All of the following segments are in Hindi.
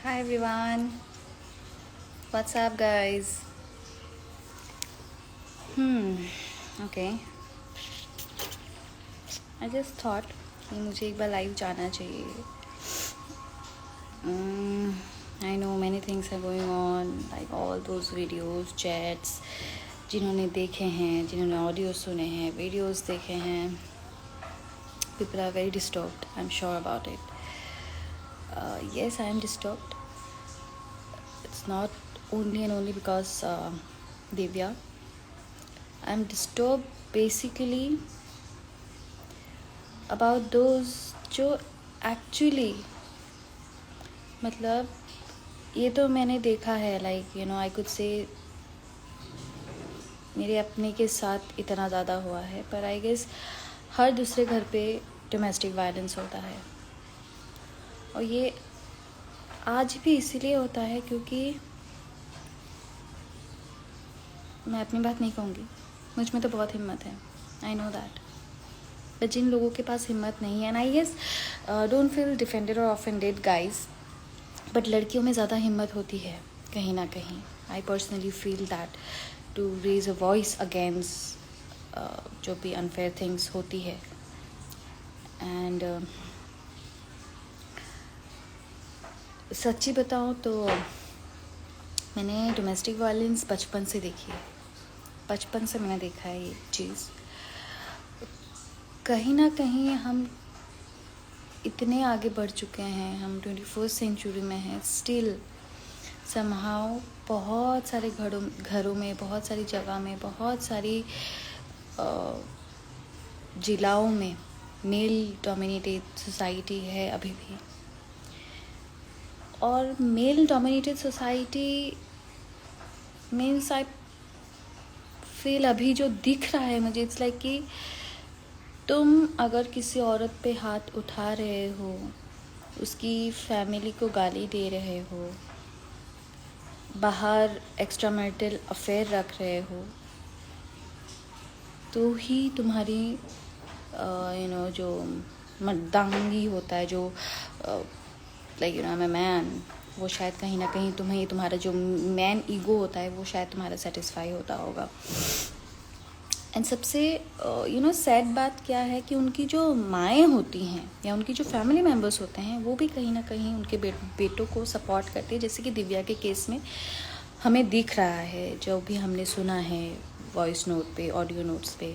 Hi everyone, what's up guys? Okay. I just thought कि मुझे एक बार लाइव जाना चाहिए. I know many things are going on, like all those videos, chats, जिन्होंने देखे हैं, जिन्होंने ऑडियो सुने हैं, वीडियोस देखे हैं, people are very disturbed. I'm sure about it. Yes, I am disturbed. It's not only and only because Divya. I'm disturbed basically about those जो एक्चुअली मतलब ये तो मैंने देखा है लाइक आई कुड से मेरे अपने के साथ इतना ज़्यादा हुआ है पर आई गेस हर दूसरे घर पे डोमेस्टिक वायलेंस होता है और ये आज भी इसीलिए होता है क्योंकि मैं अपनी बात नहीं कहूँगी, मुझ में तो बहुत हिम्मत है, आई नो दैट, बट जिन लोगों के पास हिम्मत नहीं है and I guess don't feel defended और ऑफेंडेड गाइज, बट लड़कियों में ज़्यादा हिम्मत होती है कहीं ना कहीं. I personally feel that to raise a voice against जो भी अनफेयर थिंग्स होती है. एंड सच्ची बताऊँ तो मैंने डोमेस्टिक वायलेंस बचपन से देखी है, बचपन से मैंने देखा है ये चीज़. कहीं ना कहीं हम इतने आगे बढ़ चुके हैं, हम 21st सेंचुरी में हैं, स्टिल समहाउ बहुत सारे घरों में, बहुत सारी जगह में, बहुत सारी जिलाओं में मेल डोमिनेटेड सोसाइटी है अभी भी. और male dominated society means I feel अभी जो दिख रहा है मुझे, इट्स लाइक कि तुम अगर किसी औरत पे हाथ उठा रहे हो, उसकी फैमिली को गाली दे रहे हो, बाहर एक्स्ट्रा मैरिटल अफेयर रख रहे हो, तो ही तुम्हारी जो मर्दांगी होता है, जो like I am a man, वो शायद कहीं ना कहीं तुम्हें, तुम्हारा जो मैन ईगो होता है वो शायद तुम्हारा सेटिस्फाई होता होगा. एंड सबसे सैड बात क्या है कि उनकी जो माएँ होती हैं या उनकी जो फैमिली मेम्बर्स होते हैं वो भी कहीं ना कहीं उनके बेटों को सपोर्ट करते हैं, जैसे कि दिव्या के केस में हमें दिख रहा है, जो भी हमने सुना है वॉइस नोट पे, ऑडियो नोट्स पे.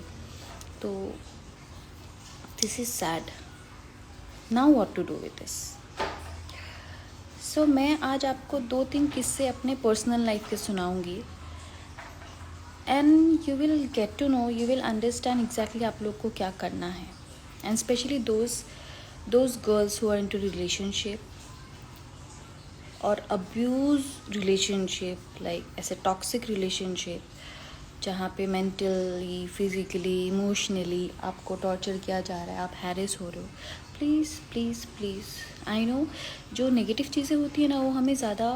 तो this is sad. Now what to do with this. So मैं आज आपको 2-3 किस्से अपने पर्सनल लाइफ के सुनाऊंगी and you will get to know, you will understand exactly आप लोग को क्या करना है. And specially those girls who are into relationship और अब्यूज रिलेशनशिप, लाइक ऐसे टॉक्सिक रिलेशनशिप जहाँ पे मेंटली, फिज़िकली, इमोशनली आपको टॉर्चर किया जा रहा है, आप हैरेस हो रहे हो. Please please please, I know जो नेगेटिव चीज़ें होती है ना वो हमें ज़्यादा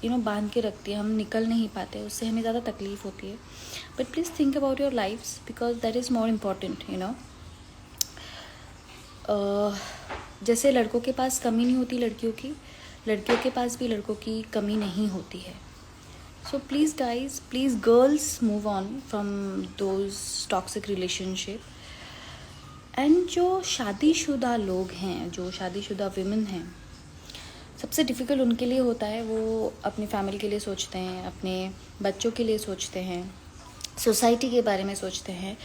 बांध के रखती है, हम निकल नहीं पाते, उससे हमें ज़्यादा तकलीफ़ होती है. But please think about your lifes because that is more important. जैसे लड़कों के पास कमी नहीं होती लड़कियों के पास भी लड़कों की कमी नहीं होती है. So please guys, please girls, move on from those toxic relationship. And जो शादीशुदा लोग हैं, जो शादीशुदा विमेन हैं, सबसे डिफ़िकल्ट उनके लिए होता है. वो अपनी फैमिली के लिए सोचते हैं, अपने बच्चों के लिए सोचते हैं, सोसाइटी के बारे में सोचते हैं,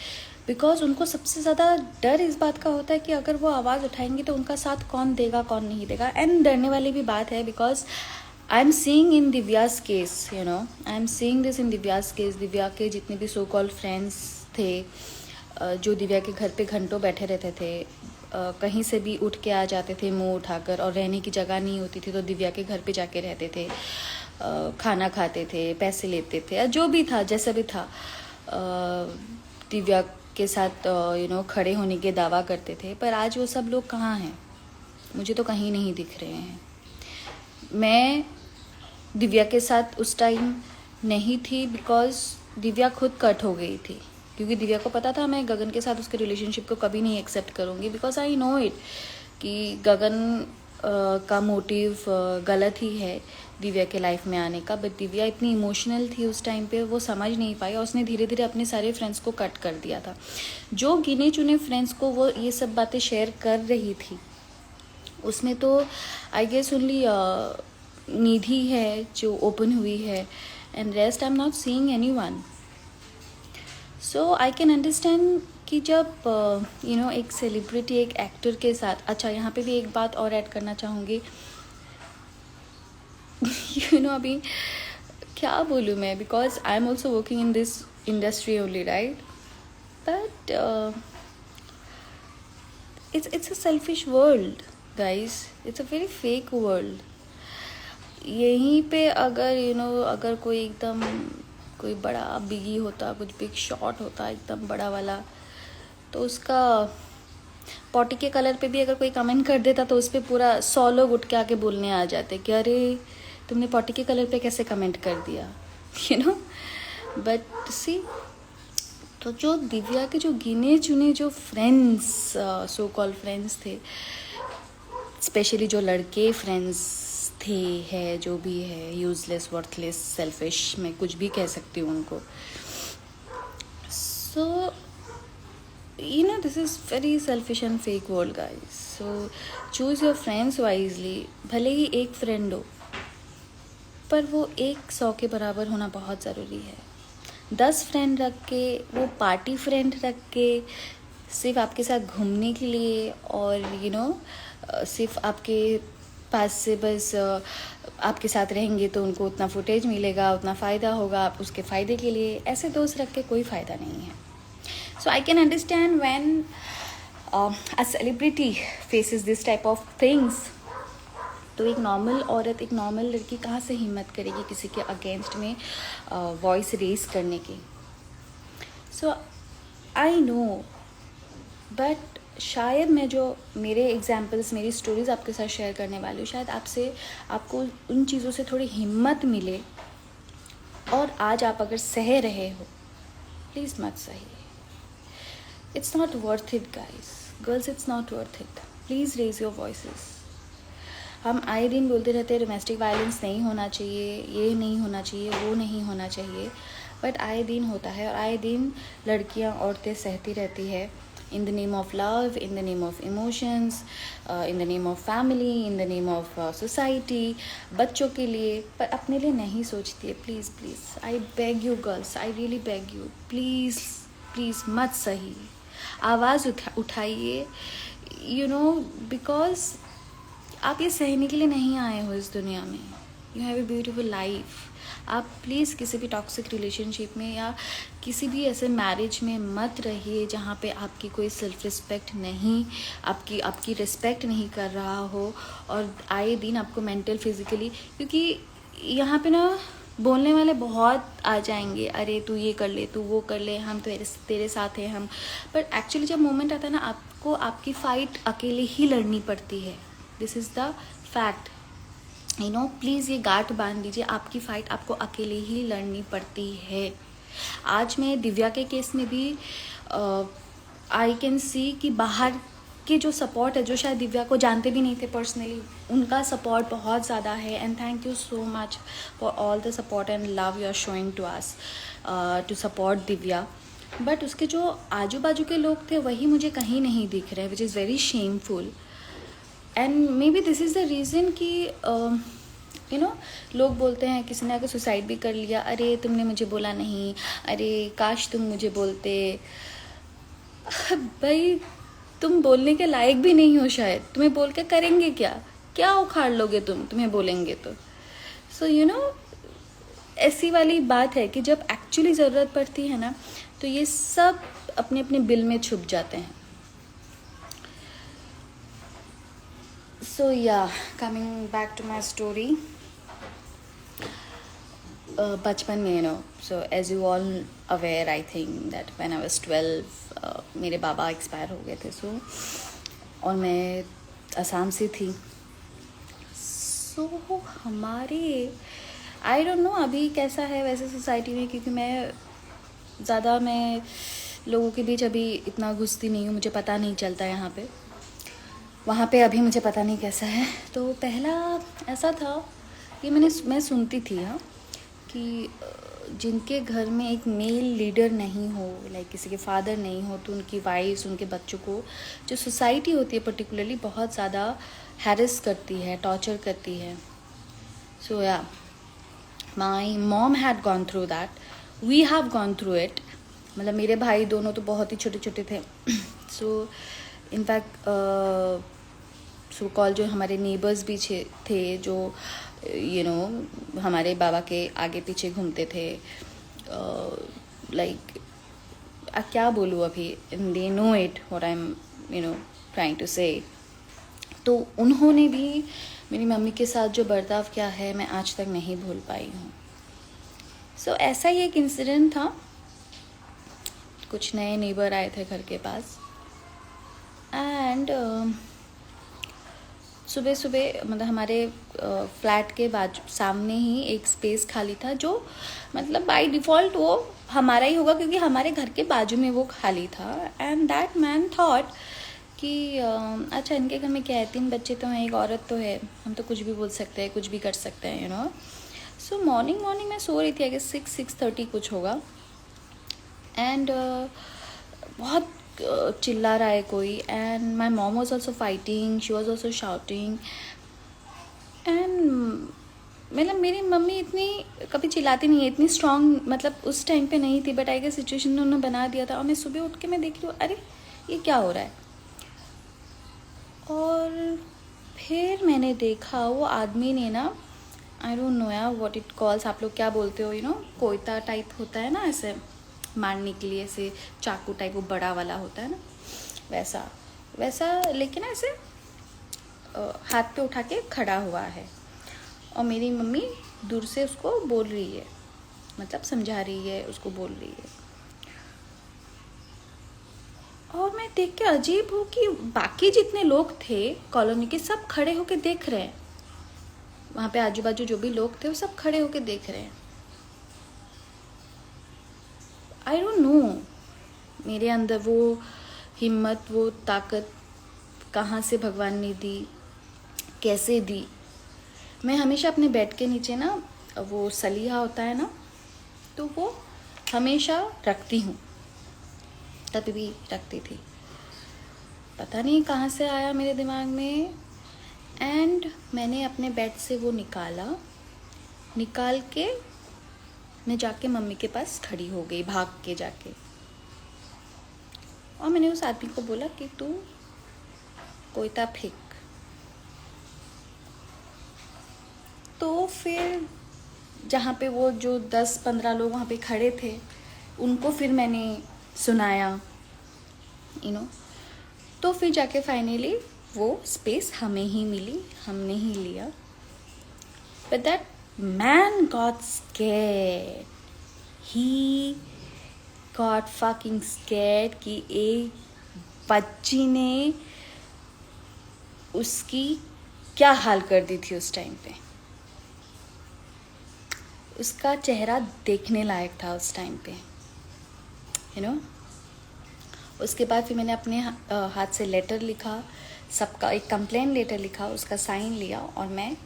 बिकॉज उनको सबसे ज़्यादा डर इस बात का होता है कि अगर वो आवाज़ उठाएंगे तो उनका साथ कौन देगा, कौन नहीं देगा. एंड डरने वाली भी बात है because I am seeing in Divya's case, I am seeing this in Divya's case. Divya के जितने भी सो कॉल्ड फ्रेंड्स थे जो दिव्या के घर पे घंटों बैठे रहते थे, कहीं से भी उठ के आ जाते थे मुंह उठाकर, और रहने की जगह नहीं होती थी तो दिव्या के घर पे जाके रहते थे, खाना खाते थे, पैसे लेते थे, जो भी था, जैसा भी था, दिव्या के साथ खड़े होने के दावा करते थे. पर आज वो सब लोग कहाँ हैं? मुझे तो कहीं नहीं दिख रहे हैं. मैं दिव्या के साथ उस टाइम नहीं थी बिकॉज दिव्या खुद कट हो गई थी, क्योंकि दिव्या को पता था मैं गगन के साथ उसके रिलेशनशिप को कभी नहीं एक्सेप्ट करूँगी, बिकॉज आई नो इट कि गगन का मोटिव गलत ही है दिव्या के लाइफ में आने का, बट दिव्या इतनी इमोशनल थी उस टाइम पे, वो समझ नहीं पाई और उसने धीरे धीरे अपने सारे फ्रेंड्स को कट कर दिया था। जो गिने चुने फ्रेंड्स को वो ये सब बातें शेयर कर रही थी, उसमें तो आई गेस ओनली निधि है जो ओपन हुई है, and rest I am not seeing anyone. So I can understand कि जब एक सेलिब्रिटी एक एक्टर के साथ, अच्छा यहाँ पे भी एक बात और ऐड करना चाहूँगी अभी क्या बोलूँ मैं, because I am also working in this industry only, right, but it's a selfish world guys, it's a very fake world। यहीं पे अगर अगर कोई एकदम कोई बड़ा बिगी होता, कुछ बिग शॉट होता एकदम बड़ा वाला, तो उसका पॉटी के कलर पे भी अगर कोई कमेंट कर देता तो उस पर पूरा 100 लोग उठ के आके बोलने आ जाते कि अरे तुमने पॉटी के कलर पे कैसे कमेंट कर दिया, बट सी, तो जो दिव्या के जो गिने चुने जो फ्रेंड्स, सो कॉल फ्रेंड्स थे, स्पेशली जो लड़के फ्रेंड्स थे, है जो भी है, यूजलेस, वर्थलेस, सेल्फिश, मैं कुछ भी कह सकती हूँ उनको। So this is very selfish and fake world guys. So choose your friends wisely. भले ही एक फ्रेंड हो, पर वो 100 के बराबर होना बहुत ज़रूरी है। 10 फ्रेंड रख के, वो पार्टी फ्रेंड रख के, सिर्फ आपके साथ घूमने के लिए, और सिर्फ आपके पास से बस आपके साथ रहेंगे तो उनको उतना फुटेज मिलेगा, उतना फ़ायदा होगा, आप उसके फ़ायदे के लिए, ऐसे दोस्त रख के कोई फ़ायदा नहीं है। So I can understand when a celebrity faces this type of things. तो एक नॉर्मल औरत, एक नॉर्मल लड़की कहाँ से हिम्मत करेगी किसी के अगेंस्ट में वॉइस रेज करने की। सो आई नो, बट शायद मैं जो मेरे एग्जाम्पल्स, मेरी स्टोरीज़ आपके साथ शेयर करने वाली हूँ, शायद आपको उन चीज़ों से थोड़ी हिम्मत मिले, और आज आप अगर सह रहे हो, प्लीज़ मत सहिए। It's not worth it guys, girls, it's not worth it. Please raise your voices. हम आए दिन बोलते रहते हैं डोमेस्टिक वायलेंस नहीं होना चाहिए, ये नहीं होना चाहिए, वो नहीं होना चाहिए, बट आए दिन होता है, और आए दिन लड़कियां, औरतें सहती रहती है, in the name of love, in the name of emotions, in the name of family, in the name of society, बच्चों के लिए, पर अपने लिए नहीं सोचती है। Please please, I beg you girls, I really beg you, please please मत सही, आवाज़ उठाइए, बिकॉज आप ये सहने के लिए नहीं आए हो इस दुनिया में। You have a beautiful life. आप प्लीज़ किसी भी टॉक्सिक रिलेशनशिप में या किसी भी ऐसे मैरिज में मत रहिए जहाँ पे आपकी कोई सेल्फ रिस्पेक्ट नहीं, आपकी रिस्पेक्ट नहीं कर रहा हो, और आए दिन आपको मेंटल फिजिकली, क्योंकि यहाँ पे ना बोलने वाले बहुत आ जाएंगे, अरे तू ये कर ले, तू वो कर ले, हम तेरे साथ हैं हम, बट एक्चुअली जब मोमेंट आता है ना, आपको आपकी फ़ाइट अकेले ही लड़नी पड़ती है। This is the fact, please ये गांठ बांध दीजिए, आपकी फ़ाइट आपको अकेले ही लड़नी पड़ती है। आज मैं दिव्या के केस में भी आई कैन सी कि बाहर के जो सपोर्ट है, जो शायद दिव्या को जानते भी नहीं थे पर्सनली, उनका सपोर्ट बहुत ज़्यादा है, and thank you so much for all the support and love you are showing to us to support Divya. But उसके जो आजू बाजू के लोग थे वही मुझे कहीं नहीं दिख रहे, which is very shameful, and may be this is the reason कि लोग बोलते हैं, किसी ने अगर सुसाइड भी कर लिया, अरे तुमने मुझे बोला नहीं, अरे काश तुम मुझे बोलते। भाई तुम बोलने के लायक भी नहीं हो शायद, तुम्हें बोल के करेंगे क्या उखाड़ लोगे तुम्हें बोलेंगे तो। सो ऐसी वाली बात है कि जब एक्चुअली ज़रूरत पड़ती है ना, तो ये सब अपने अपने बिल में छुप जाते हैं। So yeah, coming back to my story, बचपन में so as you all aware I think that when I was 12 मेरे बाबा एक्सपायर हो गए थे, so और मैं असम से थी, so हमारे आई डोंट नो अभी कैसा है वैसे सोसाइटी में, क्योंकि मैं लोगों के बीच अभी इतना घुसती नहीं हूँ, मुझे पता नहीं चलता यहाँ पे, वहाँ पे अभी मुझे पता नहीं कैसा है। तो पहला ऐसा था कि मैं सुनती थी हाँ कि जिनके घर में एक मेल लीडर नहीं हो, लाइक किसी के फादर नहीं हो, तो उनकी वाइफ्स, उनके बच्चों को जो सोसाइटी होती है पर्टिकुलरली बहुत ज़्यादा हैरेस करती है, टॉर्चर करती है। So yeah my mom had gone through that, we have gone through it. मतलब मेरे भाई दोनों तो बहुत ही छोटे छोटे थे। सो इनफैक्ट सो कॉल जो हमारे नेबर्स भी थे जो हमारे बाबा के आगे पीछे घूमते थे, लाइक क्या बोलूँ अभी, they know it what I am trying to say. तो उन्होंने भी मेरी मम्मी के साथ जो बर्ताव किया है मैं आज तक नहीं भूल पाई हूँ। सो ऐसा ही एक इंसिडेंट था। कुछ नए नेबर आए थे घर के पास एंड सुबह सुबह मतलब हमारे फ्लैट के बाजू सामने ही एक स्पेस खाली था, जो मतलब बाय डिफ़ॉल्ट वो हमारा ही होगा क्योंकि हमारे घर के बाजू में वो खाली था। एंड दैट मैन थॉट कि अच्छा इनके घर में क्या है, 3 बच्चे तो हैं, एक औरत तो है, हम तो कुछ भी बोल सकते हैं, कुछ भी कर सकते हैं सो मॉर्निंग मैं सो रही थी, आई गेस 6:30 कुछ होगा। एंड बहुत चिल्ला रहा है कोई, and my mom was also fighting, she was also shouting. And मतलब मेरी मम्मी इतनी कभी चिल्लाती नहीं है, इतनी स्ट्रॉन्ग मतलब उस टाइम पे नहीं थी, बट आई गेस सिचुएशन उन्होंने बना दिया था। और मैं सुबह उठ के मैं देख रही हूँ अरे ये क्या हो रहा है। और फिर मैंने देखा वो आदमी ने ना, आई डोंट नो यार व्हाट इट कॉल्स, आप लोग क्या बोलते हो कोयता टाइप होता है ना, ऐसे मारने के लिए, ऐसे चाकू टाइप वो बड़ा वाला होता है ना, वैसा लेकिन ऐसे हाथ पे उठा के खड़ा हुआ है। और मेरी मम्मी दूर से उसको बोल रही है, मतलब समझा रही है, उसको बोल रही है। और मैं देख के अजीब हूँ कि बाकी जितने लोग थे कॉलोनी के सब खड़े होके देख रहे हैं, वहाँ पे आजू बाजू जो भी लोग थे वो सब खड़े होके देख रहे हैं। आई डोंट नो मेरे अंदर वो हिम्मत, वो ताकत कहाँ से भगवान ने दी, कैसे दी। मैं हमेशा अपने बेड के नीचे ना वो सलिया होता है ना, तो वो हमेशा रखती हूँ, तभी भी रखती थी। पता नहीं कहाँ से आया मेरे दिमाग में, एंड मैंने अपने बेड से वो निकाल के मैं जाके मम्मी के पास खड़ी हो गई, भाग के जाके। और मैंने उस आदमी को बोला कि तू कोयता फेंक। तो फिर जहाँ पे वो जो 10-15 लोग वहाँ पे खड़े थे उनको फिर मैंने सुनाया तो फिर जाके फाइनली वो स्पेस हमें ही मिली, हमने ही लिया। But that man got scared, he got fucking scared कि एक बच्ची ने उसकी क्या हाल कर दी थी उस टाइम पे। उसका चेहरा देखने लायक था उस टाइम पे उसके बाद फिर मैंने अपने हाथ से लेटर लिखा, सबका एक कंप्लेन लेटर लिखा, उसका साइन लिया, और मैं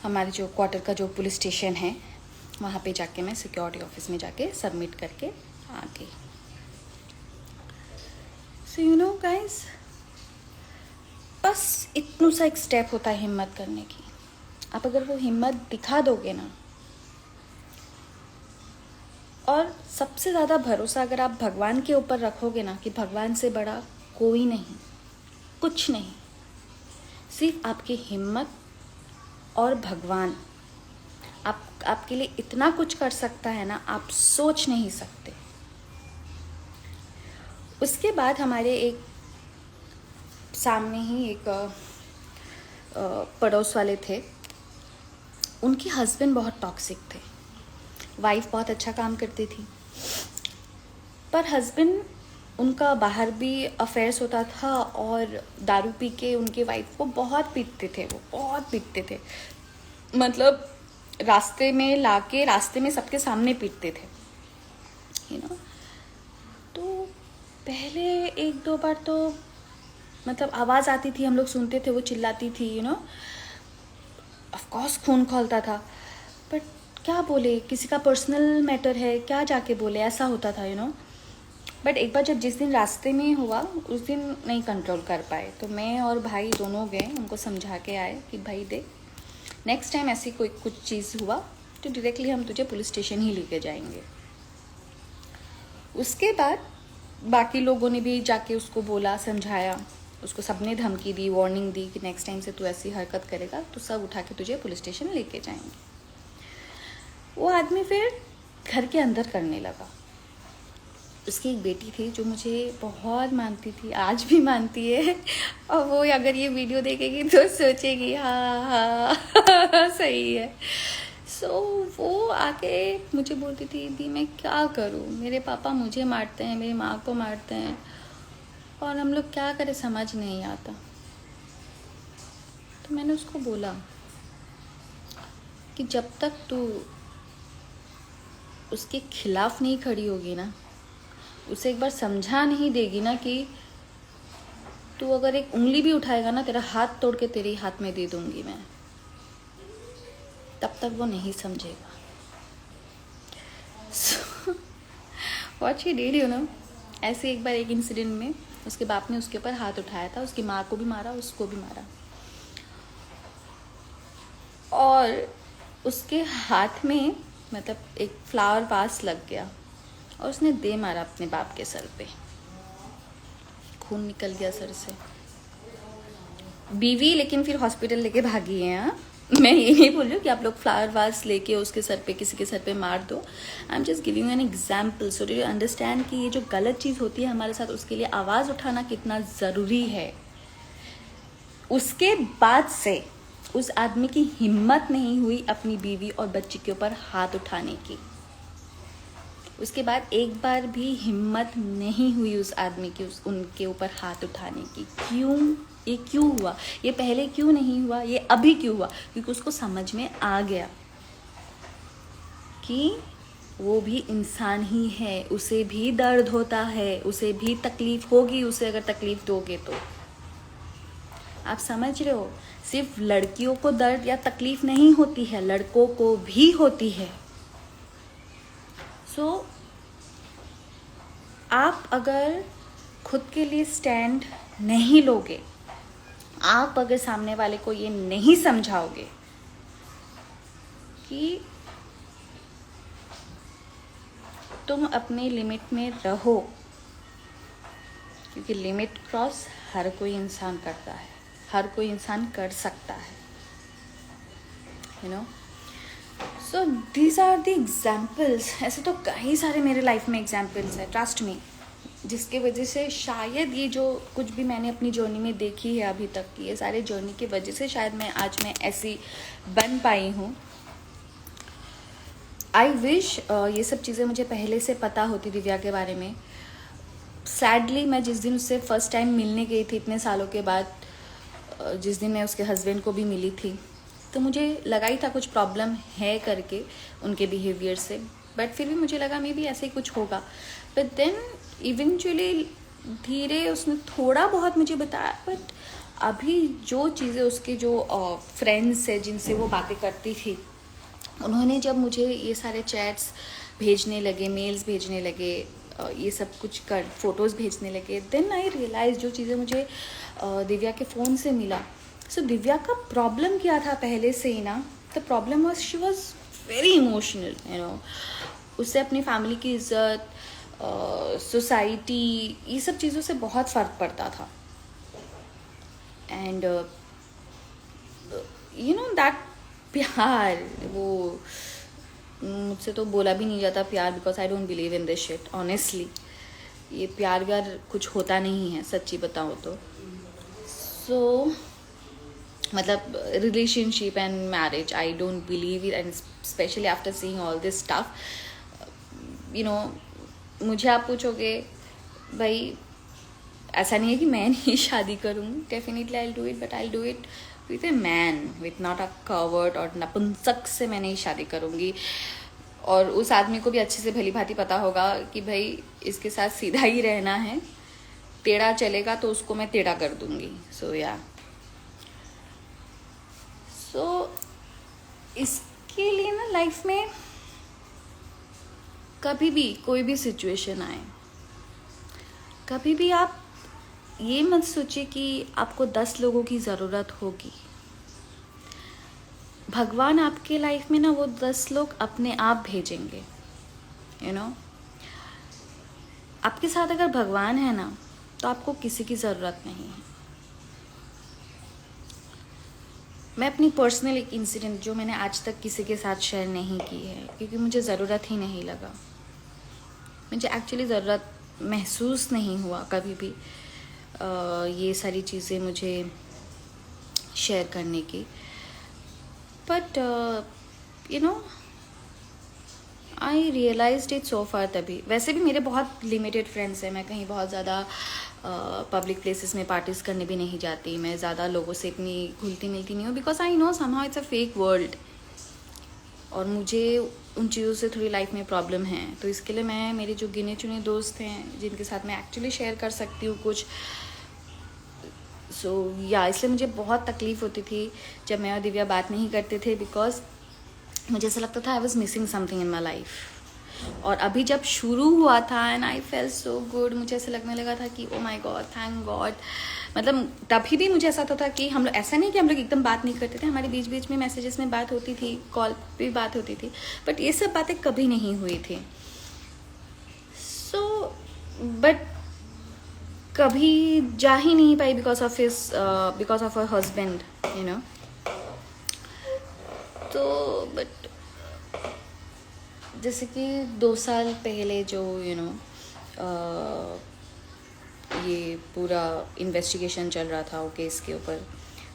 हमारे जो क्वार्टर का जो पुलिस स्टेशन है वहाँ पे जाके मैं सिक्योरिटी ऑफिस में जाके सबमिट करके आ गई। सो गाइस, बस इतना सा एक स्टेप होता है हिम्मत करने की। आप अगर वो हिम्मत दिखा दोगे ना, और सबसे ज़्यादा भरोसा अगर आप भगवान के ऊपर रखोगे ना, कि भगवान से बड़ा कोई नहीं, कुछ नहीं, सिर्फ आपकी हिम्मत और भगवान आपके लिए इतना कुछ कर सकता है ना, आप सोच नहीं सकते। उसके बाद हमारे एक सामने ही एक पड़ोस वाले थे, उनके हस्बैंड बहुत टॉक्सिक थे, वाइफ बहुत अच्छा काम करती थी, पर हस्बैंड उनका बाहर भी अफेयर्स होता था, और दारू पी के उनके वाइफ को बहुत पीटते थे, वो बहुत पीटते थे, मतलब रास्ते में लाके रास्ते में सबके सामने पीटते थे तो पहले 1-2 बार तो मतलब आवाज़ आती थी, हम लोग सुनते थे, वो चिल्लाती थी, यू नो, ऑफ कोर्स खून खौलता था, बट क्या बोले, किसी का पर्सनल मैटर है, क्या जाके बोले, ऐसा होता था, यू नो। बट एक बार जब जिस दिन रास्ते में हुआ उस दिन नहीं कंट्रोल कर पाए, तो मैं और भाई दोनों गए, उनको समझा के आए कि भाई देख, नेक्स्ट टाइम ऐसी कोई कुछ चीज़ हुआ तो डायरेक्टली हम तुझे पुलिस स्टेशन ही लेके जाएंगे। उसके बाद बाकी लोगों ने भी जाके उसको बोला, समझाया, उसको सबने धमकी दी, वार्निंग दी कि नेक्स्ट टाइम से तू ऐसी हरकत करेगा तो सब उठा के तुझे पुलिस स्टेशन लेके जाएंगे। वो आदमी फिर घर के अंदर करने लगा। उसकी एक बेटी थी जो मुझे बहुत मानती थी, आज भी मानती है, और वो अगर ये वीडियो देखेगी तो सोचेगी हाँ हाँ सही है। सो वो आके मुझे बोलती थी, दी मैं क्या करूँ, मेरे पापा मुझे मारते हैं, मेरी माँ को मारते हैं, और हम लोग क्या करें, समझ नहीं आता। तो मैंने उसको बोला कि जब तक तू उसके खिलाफ नहीं खड़ी होगी ना, उसे एक बार समझा नहीं देगी ना कि तू अगर एक उंगली भी उठाएगा ना, तेरा हाथ तोड़ के तेरे हाथ में दे दूंगी मैं, तब तक वो नहीं समझेगा। What she did, you know, ऐसे एक बार एक इंसिडेंट में उसके बाप ने उसके ऊपर हाथ उठाया था, उसकी माँ को भी मारा, उसको भी मारा, और उसके हाथ में मतलब एक फ्लावर वास लग गया और उसने दे मारा अपने बाप के सर पे, खून निकल गया सर से। बीवी लेकिन फिर हॉस्पिटल लेके भागी है। हाँ, मैं ये नहीं बोल रही हूँ कि आप लोग फ्लावर वास लेके उसके सर पे, किसी के सर पे मार दो। I am just giving an example so do you understand कि ये जो गलत चीज़ होती है हमारे साथ, उसके लिए आवाज़ उठाना कितना ज़रूरी है। उसके बाद से उस आदमी की हिम्मत नहीं हुई अपनी बीवी और बच्ची के ऊपर हाथ उठाने की। उसके बाद एक बार भी हिम्मत नहीं हुई उस आदमी की उनके ऊपर हाथ उठाने की। क्यों? ये क्यों हुआ? ये पहले क्यों नहीं हुआ? ये अभी क्यों हुआ? क्योंकि उसको समझ में आ गया कि वो भी इंसान ही है, उसे भी दर्द होता है, उसे भी तकलीफ होगी, उसे अगर तकलीफ दोगे तो। आप समझ रहे हो? सिर्फ लड़कियों को दर्द या तकलीफ नहीं होती है, लड़कों को भी होती है। सो आप अगर खुद के लिए स्टैंड नहीं लोगे, आप अगर सामने वाले को ये नहीं समझाओगे कि तुम अपने लिमिट में रहो, क्योंकि लिमिट क्रॉस हर कोई इंसान करता है, हर कोई इंसान कर सकता है, you know. So these are the examples. ऐसे तो कई सारे मेरे लाइफ में एग्जाम्पल्स है, ट्रस्ट मी, जिसके वजह से शायद ये जो कुछ भी मैंने अपनी जर्नी में देखी है अभी तक की, ये सारे जर्नी की वजह से शायद मैं ऐसी बन पाई हूँ। आई विश ये सब चीज़ें मुझे पहले से पता होती दिव्या के बारे में। सैडली मैं जिस दिन उससे फर्स्ट टाइम मिलने गई थी इतने सालों के बाद, जिस दिन मैं उसके हस्बैंड को भी मिली थी, तो मुझे लगा ही था कुछ प्रॉब्लम है करके उनके बिहेवियर से, बट फिर भी मुझे लगा मे भी ऐसे ही कुछ होगा। बट देन इवेंचुअली धीरे उसने थोड़ा बहुत मुझे बताया, बट अभी जो चीज़ें उसके जो फ्रेंड्स है जिनसे वो बातें करती थी, उन्होंने जब मुझे ये सारे चैट्स भेजने लगे, मेल्स भेजने लगे, ये सब कुछ कर फोटोज़ भेजने लगे, देन आई रियलाइज जो चीज़ें मुझे दिव्या के फ़ोन से मिला। सो दिव्या का प्रॉब्लम क्या था पहले से ही ना, the problem was she was very emotional, you know. उससे अपनी फैमिली की इज्जत, सोसाइटी, ये सब चीज़ों से बहुत फ़र्क पड़ता था। एंड यू नो दैट प्यार, वो मुझसे तो बोला भी नहीं जाता प्यार, because I don't believe in this shit honestly. ये प्यार व्यार कुछ होता नहीं है, सच्ची बताओ तो। सो मतलब relationship and marriage, I don't believe it, and specially after seeing all this stuff, you know. मुझे आप पूछोगे भाई, ऐसा नहीं है कि मैं नहीं शादी करूँगी, definitely I will do it, but I will do it with a man, with not a covered और नपुंसक से मैं नहीं शादी करूँगी। और उस आदमी को भी अच्छे से भली भांति पता होगा कि भाई इसके साथ सीधा ही रहना है, टेढ़ा चलेगा तो उसको मैं टेढ़ा कर दूंगी. सो या इसके लिए ना लाइफ में कभी भी कोई भी सिचुएशन आए, कभी भी आप ये मत सोचिए कि आपको 10 लोगों की ज़रूरत होगी. भगवान आपके लाइफ में ना वो 10 लोग अपने आप भेजेंगे. आपके साथ अगर भगवान है ना तो आपको किसी की ज़रूरत नहीं है. मैं अपनी पर्सनल एक इंसिडेंट जो मैंने आज तक किसी के साथ शेयर नहीं की है, क्योंकि मुझे ज़रूरत ही नहीं लगा. मुझे एक्चुअली ज़रूरत महसूस नहीं हुआ कभी भी ये सारी चीज़ें मुझे शेयर करने की. But I realised it so far तभी. वैसे भी मेरे बहुत लिमिटेड फ्रेंड्स हैं. मैं कहीं बहुत ज़्यादा पब्लिक प्लेसेस में पार्टीज करने भी नहीं जाती. मैं ज़्यादा लोगों से इतनी घुलती मिलती नहीं हूँ, because I know somehow it's a fake world. और मुझे उन चीज़ों से थोड़ी लाइफ में प्रॉब्लम है. तो इसके लिए मैं मेरे जो गिने चुने दोस्त हैं जिनके साथ मैं एक्चुअली शेयर कर सकती हूँ कुछ, इसलिए मुझे बहुत तकलीफ़ होती थी जब मैं और दिव्या बात नहीं करते थे, बिकॉज मुझे ऐसा लगता था I was missing something in my life. और अभी जब शुरू हुआ था and I fail so good, मुझे ऐसे लगने लगा था कि ओ माई गॉड, थैंक गॉड. मतलब तभी भी मुझे ऐसा था कि हम लोग, ऐसा नहीं कि हम लोग एकदम बात नहीं करते थे, हमारे बीच बीच में मैसेजेस में बात होती थी, कॉल पे बात होती थी, बट ये सब बातें कभी नहीं हुई थी. बट कभी जा ही नहीं पाई बिकॉज ऑफ हर हस्बैंड, तो बट जैसे कि 2 साल पहले जो ये पूरा इन्वेस्टिगेशन चल रहा था वो केस के ऊपर,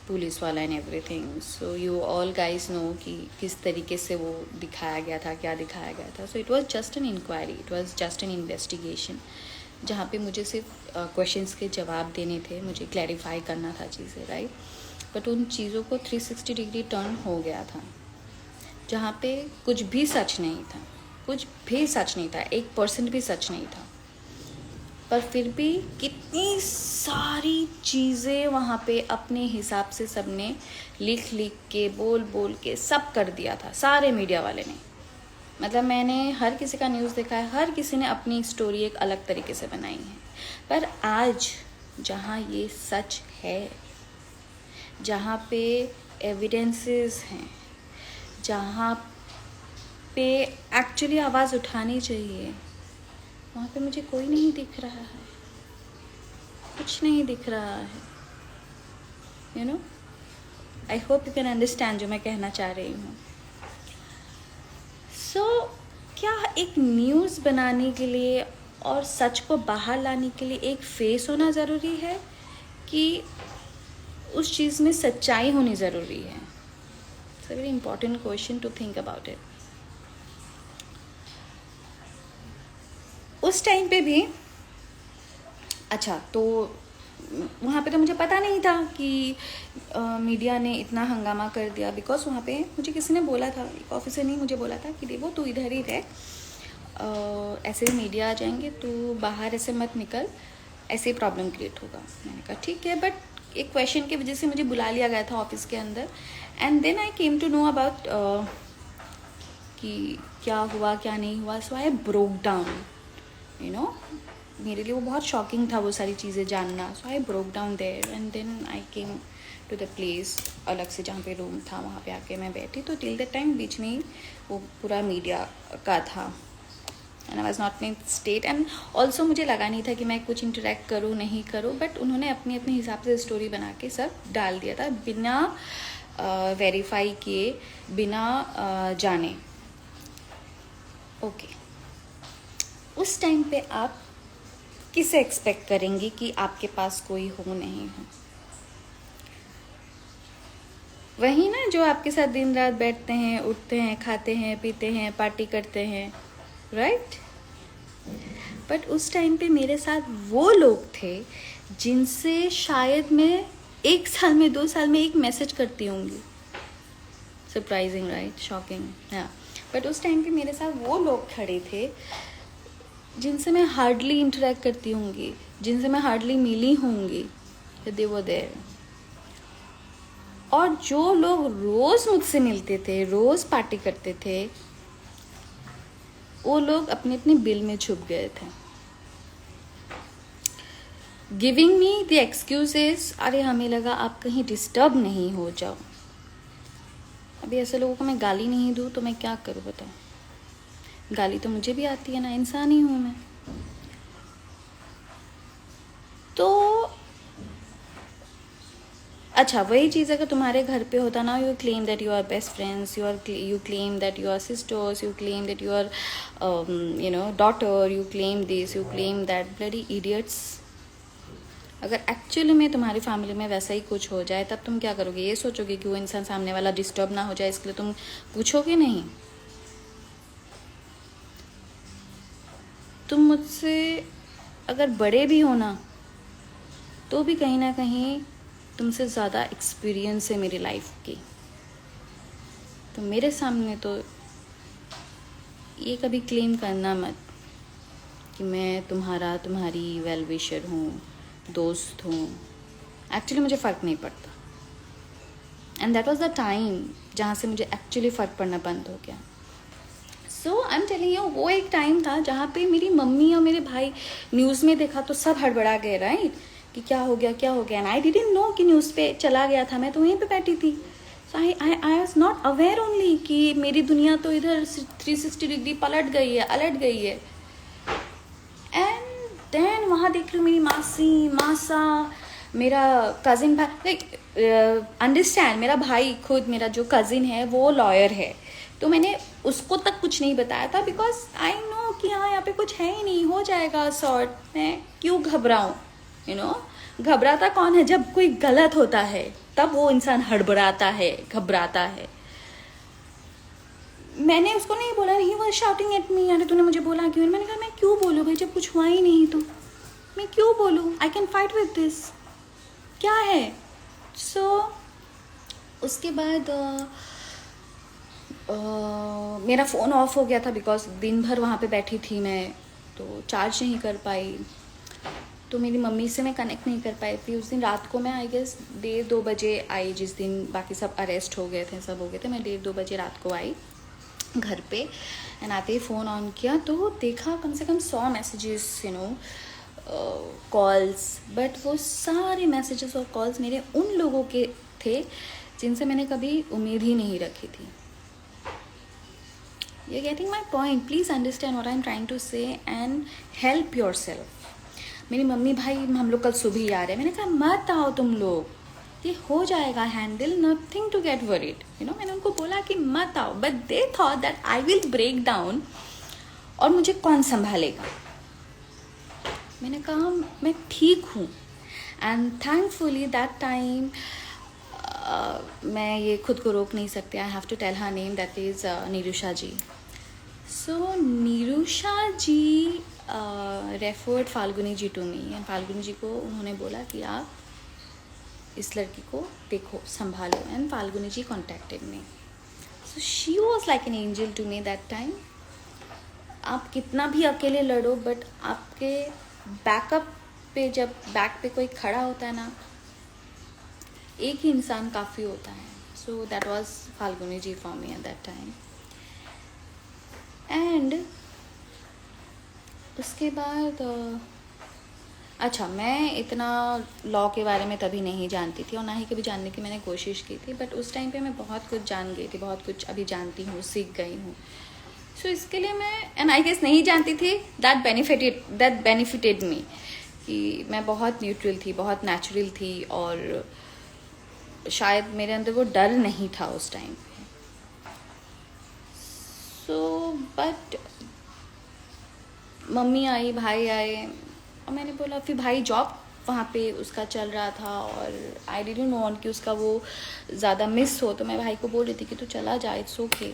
पुलिस वाला and everything. So you all guys know कि किस तरीके से वो दिखाया गया था, क्या दिखाया गया था. So it was just an inquiry, it was just an investigation, जहाँ पे मुझे सिर्फ क्वेश्चंस के जवाब देने थे, मुझे क्लैरिफाई करना था चीज़ें, राइट. बट उन चीज़ों को 360 डिग्री टर्न हो गया था, जहाँ पे कुछ भी सच नहीं था, कुछ भी सच नहीं था, 1% भी सच नहीं था. पर फिर भी कितनी सारी चीज़ें वहाँ पे अपने हिसाब से सबने लिख लिख के, बोल बोल के सब कर दिया था, सारे मीडिया वाले ने. मतलब मैंने हर किसी का न्यूज़ देखा है, हर किसी ने अपनी स्टोरी एक अलग तरीके से बनाई है. पर आज जहाँ ये सच है, जहाँ पे एविडेंसेस हैं, जहाँ पे एक्चुअली आवाज़ उठानी चाहिए, वहाँ पे मुझे कोई नहीं दिख रहा है, कुछ नहीं दिख रहा है. I hope you can understand जो मैं कहना चाह रही हूँ. क्या एक न्यूज़ बनाने के लिए और सच को बाहर लाने के लिए एक फेस होना ज़रूरी है, कि उस चीज़ में सच्चाई होनी ज़रूरी है? It's a very important question to think about it. उस टाइम पे भी अच्छा, तो वहाँ पे तो मुझे पता नहीं था कि मीडिया ने इतना हंगामा कर दिया, बिकॉज वहाँ पे मुझे किसी ने बोला था, एक ऑफिसर ने मुझे बोला था कि देखो तू इधर ही रह, ऐसे ही मीडिया आ जाएंगे, तू बाहर ऐसे मत निकल, ऐसे ही प्रॉब्लम क्रिएट होगा. मैंने कहा ठीक है, बट एक क्वेश्चन की वजह से मुझे बुला लिया गया था ऑफिस के अंदर. And then I came to know about कि क्या हुआ क्या नहीं हुआ. सो आई ब्रोक डाउन, मेरे लिए वो बहुत शॉकिंग था वो सारी चीज़ें जानना. So I broke down there and then I came to the place, अलग से जहाँ पे रूम था वहाँ पे आके मैं बैठी. तो टिल द टाइम बीच में ही वो पूरा मीडिया का था and I was not in state. And also मुझे लगा नहीं था कि मैं कुछ इंटरेक्ट करूँ नहीं करूँ, बट उन्होंने अपने अपने हिसाब से स्टोरी बना के सब डाल दिया था, बिना वेरीफाई किए, बिना जाने. ओके, उस टाइम पे आप किसे एक्सपेक्ट करेंगी कि आपके पास कोई हो नहीं हो? वही ना जो आपके साथ दिन रात बैठते हैं, उठते हैं, खाते हैं, पीते हैं, पार्टी करते हैं, राइट. बट उस टाइम पे मेरे साथ वो लोग थे जिनसे शायद मैं 1 साल में, 2 साल में एक मैसेज करती होंगी. Surprising, right, shocking. हाँ, बट उस टाइम पे मेरे साथ वो लोग खड़े थे जिनसे मैं हार्डली इंटरेक्ट करती होंगी, जिनसे मैं हार्डली मिली होंगी, दे वर देयर। और जो लोग रोज़ मुझसे मिलते थे, रोज़ पार्टी करते थे, वो लोग अपने अपने बिल में छुप गए थे, गिविंग मी द एक्सक्यूजेस, अरे हमें लगा आप कहीं डिस्टर्ब नहीं हो जाओ। अभी ऐसे लोगों को मैं गाली नहीं दूँ तो मैं क्या करूँ बताओ? गाली तो मुझे भी आती है ना, इंसान ही हूँ मैं। तो अच्छा, वही चीज़ अगर तुम्हारे घर पे होता ना, you claim that you are best friends, you claim that you are sisters, you claim that you are daughter, you claim this, you claim that, bloody idiots. अगर एक्चुअली में तुम्हारी फैमिली में वैसा ही कुछ हो जाए, तब तुम क्या करोगे? ये सोचोगे कि वो इंसान सामने वाला डिस्टर्ब ना हो जाए, इसके लिए तुम पूछोगे नहीं? तुम मुझसे अगर बड़े भी हो ना, तो भी कहीं ना कहीं तुमसे ज़्यादा एक्सपीरियंस है मेरी लाइफ की, तो मेरे सामने तो ये कभी क्लेम करना मत कि मैं तुम्हारी वेल विशर हूँ, दोस्त हूँ। एक्चुअली मुझे फ़र्क नहीं पड़ता, and that was the time जहाँ से मुझे एक्चुअली फ़र्क पड़ना बंद हो गया। सो आई एम टेलिंग यू, वो एक टाइम था जहाँ पे मेरी मम्मी और मेरे भाई न्यूज़ में देखा तो सब हड़बड़ा गए, राइट, कि क्या हो गया, क्या हो गया। एंड आई डिडंट नो कि न्यूज़ पे चला गया था, मैं तो वहीं पे बैठी थी। So I was not aware only कि मेरी दुनिया तो इधर 360 डिग्री पलट गई है, अलट गई है। एंड देन वहाँ देख लो मेरी मासी, मासा, मेरा कज़िन भाई, लाइक अंडरस्टैंड, मेरा भाई खुद, मेरा जो कज़िन है वो लॉयर है, तो मैंने उसको तक कुछ नहीं बताया था, बिकॉज आई नो कि हाँ यहाँ पे कुछ है ही नहीं, हो जाएगा सॉर्ट, मैं क्यों घबराऊँ, घबराता कौन है? जब कोई गलत होता है तब वो इंसान हड़बड़ाता है, घबराता है। मैंने उसको नहीं बोला, he was shouting at me, यानी तूने मुझे बोला क्यों? मैंने कहा मैं क्यों बोलूँ भाई, जब कुछ हुआ ही नहीं तो मैं क्यों बोलूँ? I can fight with this, क्या है? सो उसके बाद मेरा फ़ोन ऑफ हो गया था, बिकॉज दिन भर वहाँ पे बैठी थी मैं, तो चार्ज नहीं कर पाई, तो मेरी मम्मी से मैं कनेक्ट नहीं कर पाई थी। उस दिन रात को मैं आई गेस 1:30-2 बजे आई, जिस दिन बाकी सब अरेस्ट हो गए थे, सब हो गए थे, मैं 1:30-2 बजे रात को आई घर पे। एंड आते ही फ़ोन ऑन किया तो देखा कम से कम 100 मैसेजेस, कॉल्स, बट वो सारे मैसेजेस और कॉल्स मेरे उन लोगों के थे जिनसे मैंने कभी उम्मीद ही नहीं रखी थी। You're getting my point. Please understand what I'm trying to say and help yourself. मेरी मम्मी भाई हम लोग कल सुबह ही आ रहे हैं, मैंने कहा मत आओ तुम लोग, ये हो जाएगा handle, nothing to get worried, मैंने उनको बोला कि मत आओ, but they thought that I will break down और मुझे कौन संभालेगा। मैंने कहा मैं ठीक हूँ, एंड थैंकफुली दैट टाइम मैं ये खुद को रोक नहीं सकती, I have to tell her name, that is Nirusha ji. So Nirusha ji referred Falguni ji to me, and Falguni ji को उन्होंने बोला कि आप इस लड़की को देखो, संभालो, and Falguni ji contacted me. So she was like an angel to me that time. आप कितना भी अकेले लड़ो, बट आपके बैकअप पे, जब बैक पे कोई खड़ा होता है ना, एक ही इंसान काफ़ी होता है। So that was Falguni ji for me at that time. And उसके बाद अच्छा, मैं इतना लॉ के बारे में तभी नहीं जानती थी और ना ही कभी जानने की मैंने कोशिश की थी, बट उस टाइम पे मैं बहुत कुछ जान गई थी, बहुत कुछ अभी जानती हूँ, सीख गई हूँ। सो इसके लिए मैं, एंड आई गेस नहीं जानती थी, दैट बेनिफिटेड मी, कि मैं बहुत न्यूट्रल थी, बहुत नेचुरल थी, और शायद मेरे अंदर वो डर नहीं था उस टाइम पे। सो बट मम्मी आई, भाई आए, और मैंने बोला, फिर भाई जॉब वहाँ पे उसका चल रहा था, और आई डिडंट वांट कि उसका वो ज़्यादा मिस हो, तो मैं भाई को बोल रही थी कि तू चला जा, इट्स ओके।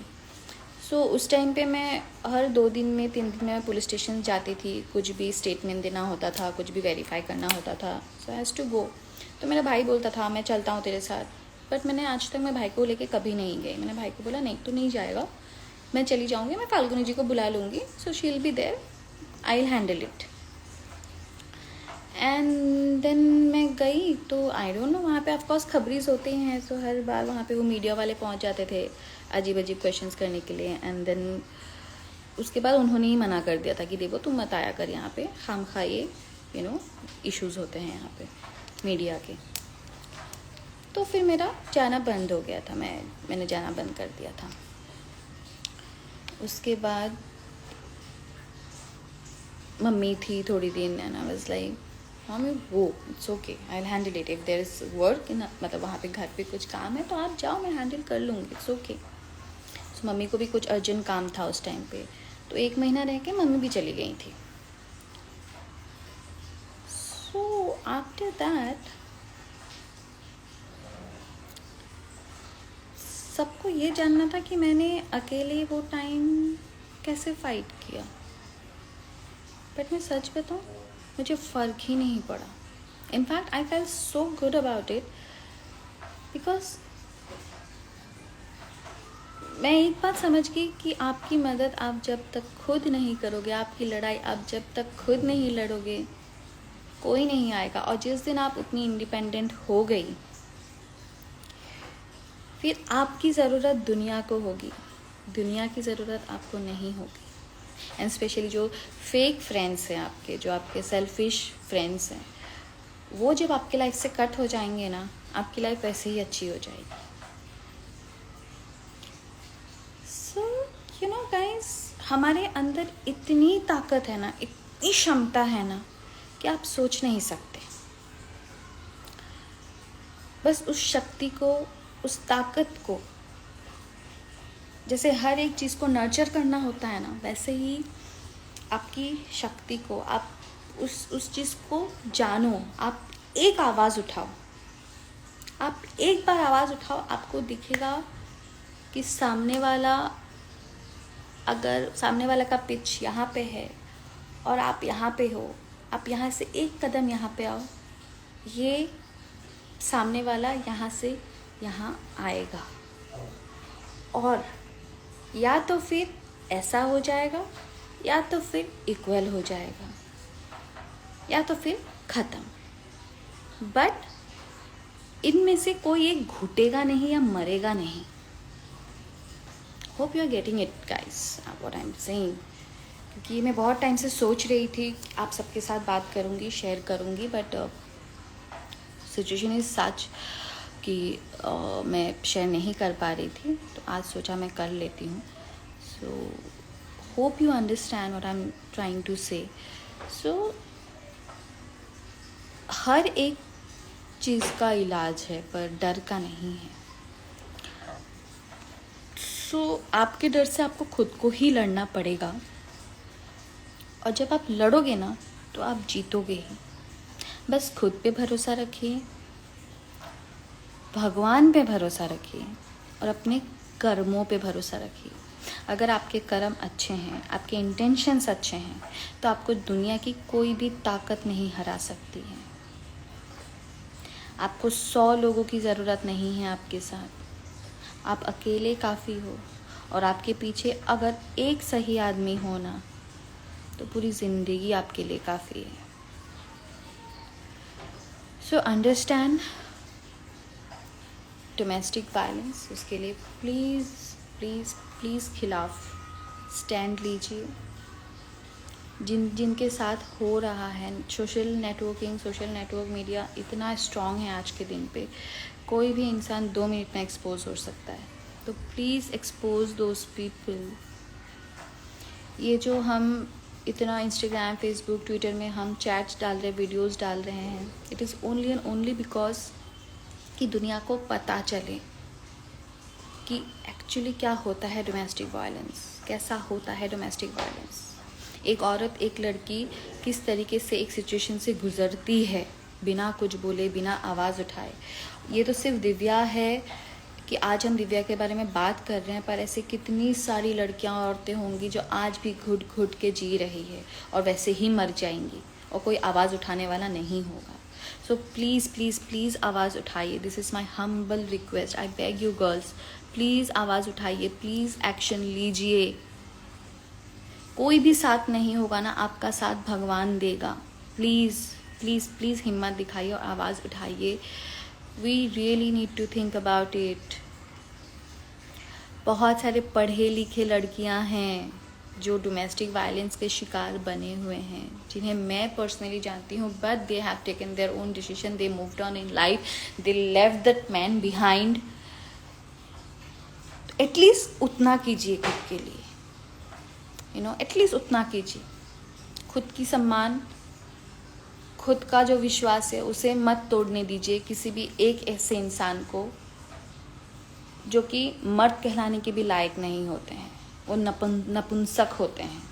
सो उस टाइम पे मैं हर 2 दिन में 3 दिन में मैं पुलिस स्टेशन जाती थी, कुछ भी स्टेटमेंट देना होता था, कुछ भी वेरीफाई करना होता था, सो हैज़ टू गो। तो मेरा भाई बोलता था मैं चलता हूँ तेरे साथ, बट मैंने आज तक मैं भाई को लेके कभी नहीं गई। मैंने भाई को बोला नहीं, तू नहीं जाएगा, मैं चली जाऊँगी, मैं फाल्गुनी जी को बुला लूँगी, so she will be there, I will handle it. And then मैं गई तो आई डोंट नो, वहाँ पे ऑफकोर्स खबरीज होते हैं, तो हर बार वहाँ पे वो मीडिया वाले पहुँच जाते थे अजीब अजीब क्वेश्चंस करने के लिए। एंड देन उसके बाद उन्होंने ही मना कर दिया था कि देखो तुम मत आया कर यहाँ पे, खामखा ये इश्यूज़ होते हैं यहाँ पे मीडिया के। तो फिर मेरा जाना बंद हो गया था, मैंने जाना बंद कर दिया था। उसके बाद मम्मी थी थोड़ी दिन, and I was like mummy वो it's okay, I will handle it, if there is work in, मतलब वहाँ पे घर पे कुछ काम है तो आप जाओ, मैं हैंडल कर लूँगी, इट्स ओके। सो मम्मी को भी कुछ अर्जेंट काम था उस टाइम पे, तो 1 महीना रह के मम्मी भी चली गई थी। सो आफ्टर दैट सबको ये जानना था कि मैंने अकेले वो टाइम कैसे फाइट किया। बट मैं सच बताऊँ, मुझे फ़र्क ही नहीं पड़ा। In fact I fail so good about it, because मैं एक बात समझ गई कि आपकी मदद आप जब तक खुद नहीं करोगे, आपकी लड़ाई आप जब तक खुद नहीं लड़ोगे, कोई नहीं आएगा। और जिस दिन आप उतनी इंडिपेंडेंट हो गई, फिर आपकी ज़रूरत दुनिया को होगी, दुनिया की ज़रूरत आपको नहीं होगी। एंड स्पेशली जो फेक फ्रेंड्स हैं आपके, जो आपके सेल्फिश फ्रेंड्स हैं, वो जब आपके लाइफ से कट हो जाएंगे ना, आपकी लाइफ वैसे ही अच्छी हो जाएगी। सो यू नो गाइस, हमारे अंदर इतनी ताकत है ना, इतनी क्षमता है ना, कि आप सोच नहीं सकते। बस उस शक्ति को, उस ताकत को, जैसे हर एक चीज़ को नर्चर करना होता है ना, वैसे ही आपकी शक्ति को, आप उस चीज़ को जानो। आप एक आवाज़ उठाओ, आप एक बार आवाज़ उठाओ, आपको दिखेगा कि सामने वाला, अगर सामने वाला का पिच यहाँ पे है और आप यहाँ पे हो, आप यहाँ से एक कदम यहाँ पे आओ, ये सामने वाला यहाँ से यहाँ आएगा। और या तो फिर ऐसा हो जाएगा, या तो फिर इक्वल हो जाएगा, या तो फिर ख़त्म। बट इनमें से कोई एक घुटेगा नहीं या मरेगा नहीं। Hope you are getting it guys, what I am saying. क्योंकि मैं बहुत टाइम से सोच रही थी आप सबके साथ बात करूँगी, शेयर करूँगी, बट सिचुएशन इज़ सच कि मैं शेयर नहीं कर पा रही थी, तो आज सोचा मैं कर लेती हूँ। So hope you understand what I am trying to say. So हर एक चीज़ का इलाज है, पर डर का नहीं है। सो आपके डर से आपको खुद को ही लड़ना पड़ेगा, और जब आप लड़ोगे ना, तो आप जीतोगे ही। बस खुद पे भरोसा रखिए, भगवान पे भरोसा रखिए, और अपने कर्मों पे भरोसा रखिए। अगर आपके कर्म अच्छे हैं, आपके इंटेंशंस अच्छे हैं, तो आपको दुनिया की कोई भी ताकत नहीं हरा सकती है। आपको 100 लोगों की ज़रूरत नहीं है आपके साथ, आप अकेले काफ़ी हो। और आपके पीछे अगर एक सही आदमी हो ना, तो पूरी ज़िंदगी आपके लिए काफ़ी है। सो अंडरस्टैंड डोमेस्टिक वायलेंस, उसके लिए प्लीज़ प्लीज़ प्लीज़ खिलाफ स्टैंड लीजिए। जिनके साथ हो रहा है, सोशल नेटवर्क मीडिया इतना स्ट्रॉन्ग है आज के दिन पे, कोई भी इंसान 2 मिनट में एक्सपोज हो सकता है। तो प्लीज़ एक्सपोज दोज पीपल। ये जो हम इतना इंस्टाग्राम, फेसबुक, ट्विटर में हम चैट्स डाल रहे, वीडियोस डाल रहे हैं, it is only and only because कि दुनिया को पता चले कि एक्चुअली क्या होता है डोमेस्टिक वायलेंस, कैसा होता है डोमेस्टिक वायलेंस। एक औरत, एक लड़की किस तरीके से एक सिचुएशन से गुज़रती है, बिना कुछ बोले, बिना आवाज़ उठाए। ये तो सिर्फ दिव्या है कि आज हम दिव्या के बारे में बात कर रहे हैं, पर ऐसे कितनी सारी लड़कियां और औरतें होंगी जो आज भी घुट घुट के जी रही है और वैसे ही मर जाएंगी, और कोई आवाज़ उठाने वाला नहीं होगा। सो प्लीज़ प्लीज़ प्लीज़ आवाज़ उठाइए। This is my humble request, I beg you girls, please आवाज़ उठाइए, प्लीज़ एक्शन लीजिए। कोई भी साथ नहीं होगा ना, आपका साथ भगवान देगा। प्लीज़ प्लीज़ प्लीज़ हिम्मत दिखाइए और आवाज़ उठाइए। We really need to think about it. बहुत सारे पढ़े लिखे लड़कियां हैं जो डोमेस्टिक वायलेंस के शिकार बने हुए हैं, जिन्हें मैं पर्सनली जानती हूँ, but they have taken their own decision, they moved on in life, they left that man behind. At least उतना कीजिए खुद के लिए, एटलीस्ट उतना कीजिए। खुद की सम्मान, खुद का जो विश्वास है उसे मत तोड़ने दीजिए किसी भी एक ऐसे इंसान को जो कि मर्द कहलाने के भी लायक नहीं होते हैं, वो नपुंसक होते हैं।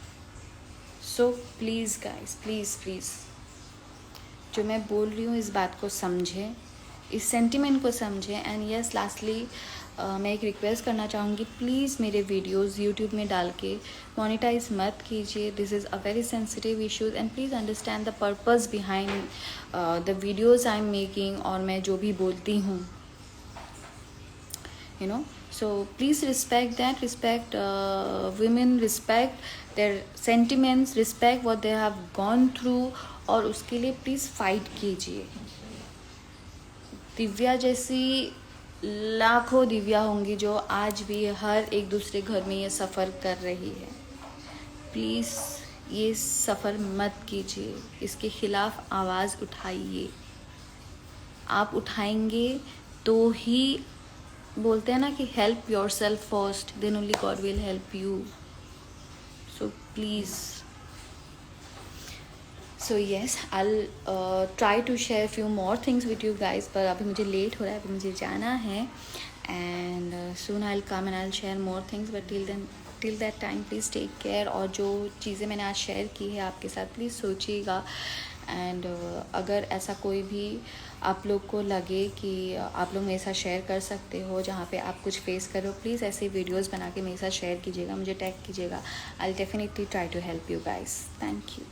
So please guys, please please, जो मैं बोल रही हूँ इस बात को समझें, इस सेंटिमेंट को समझें। एंड यस, लास्टली मैं एक रिक्वेस्ट करना चाहूँगी, प्लीज़ मेरे वीडियोस यूट्यूब में डाल के मोनेटाइज मत कीजिए। This is a very sensitive issues and please understand the purpose behind the videos I am making, और मैं जो भी बोलती हूँ, so please respect that, respect women, respect their sentiments, respect what they have gone through, और उसके लिए प्लीज़ फाइट कीजिए। दिव्या जैसी लाखों दिव्या होंगी जो आज भी हर एक दूसरे घर में ये सफ़र कर रही है। प्लीज़ ये सफ़र मत कीजिए, इसके खिलाफ आवाज़ उठाइए। आप उठाएंगे तो ही, बोलते हैं ना कि help yourself first, then only God will help you. So please, so yes, I try to share few more things with you guys, पर अभी मुझे लेट हो रहा है, अभी मुझे जाना है। And soon I will come and I will share more things, but till that time please take care. और जो चीज़ें मैंने आज शेयर की है आपके साथ, प्लीज़ सोचिएगा। एंड अगर ऐसा कोई भी आप लोग को लगे कि आप लोग मेरे साथ शेयर कर सकते हो, जहाँ पे आप कुछ फेस करो, प्लीज़ ऐसे वीडियोस बना के मेरे साथ शेयर कीजिएगा, मुझे टैग कीजिएगा। I will definitely try to help you guys. Thank you.